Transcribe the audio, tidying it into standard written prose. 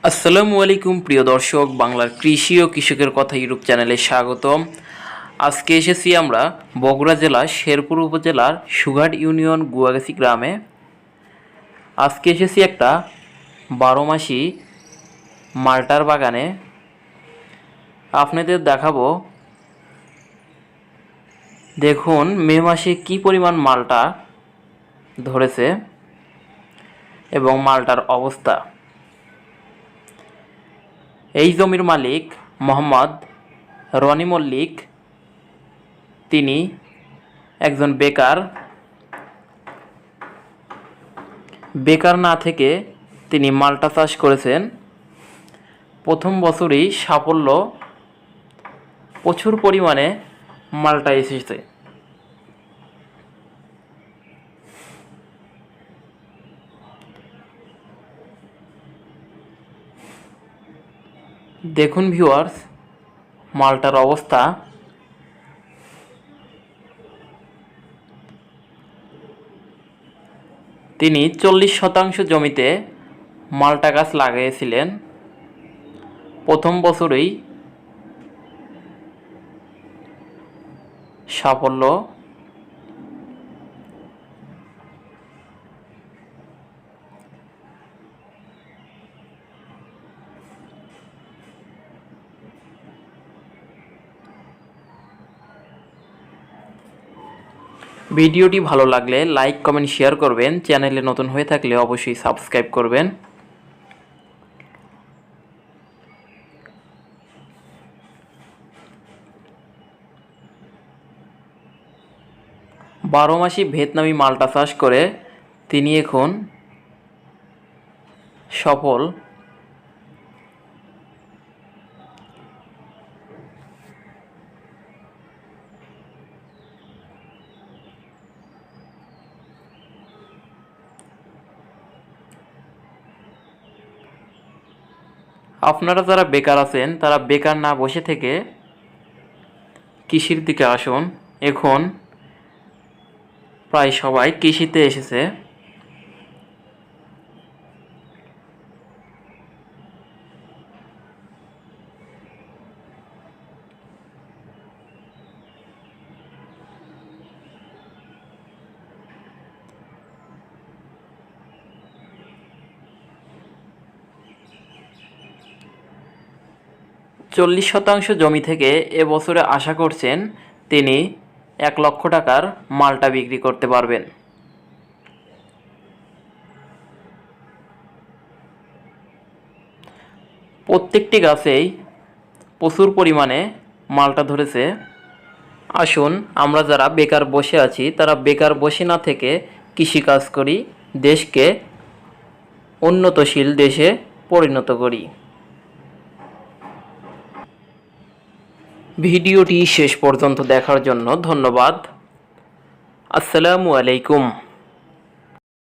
আসসালামু আলাইকুম প্রিয় দর্শক, বাংলার কৃষি ও কৃষকের কথা ইউটিউব চ্যানেলে স্বাগতম। আজকে এসেছি আমরা বগুড়া জেলার শেরপুর উপজেলার সুঘাট ইউনিয়ন গুয়াগাছি গ্রামে। আজকে এসেছি একটা 12 মাসি মালটার বাগানে। আপনাদের দেখাবো, দেখুন মে মাসে কি পরিমাণ মালটা ধরেছে এবং মালটার অবস্থা। এই জমির মালিক মোহাম্মদ রনি মল্লিক। তিনি একজন বেকার না থেকে তিনি মালটা চাষ করেছেন। প্রথম বছরই সাফল্য, প্রচুর পরিমাণে মালটা এসেছে। দেখুন ভিউয়ার্স, মালটার অবস্থা। তিনি 40% জমিতে মালটা গাছ লাগিয়েছিলেন। প্রথম বছরেই সাফল্য। ভিডিওটি ভালো লাগলে লাইক, কমেন্ট, শেয়ার করবেন। চ্যানেলে নতুন হয়ে থাকলে অবশ্যই সাবস্ক্রাইব করবেন। বারো মাসি ভিয়েতনামি মালটা চাষ করে তিনি এখন সফল। আপনারা যারা বেকার আছেন, তারা বেকার না বসে থেকে কৃষির দিকে আসুন। এখন প্রায় সবাই কৃষিতে এসেছে। চল্লিশ শতাংশ জমি থেকে এবছরে আশা করছেন তিনি 1 লক্ষ টাকার মালটা বিক্রি করতে পারবেন। প্রত্যেকটি গাছেই প্রচুর পরিমাণে মালটা ধরেছে। আসুন, আমরা যারা বেকার বসে আছি, তারা বেকার বসে না থেকে কৃষিকাজ করি, দেশকে উন্নতশীল দেশে পরিণত করি। ভিডিওটি শেষ পর্যন্ত দেখার জন্য ধন্যবাদ। আসসালামু আলাইকুম।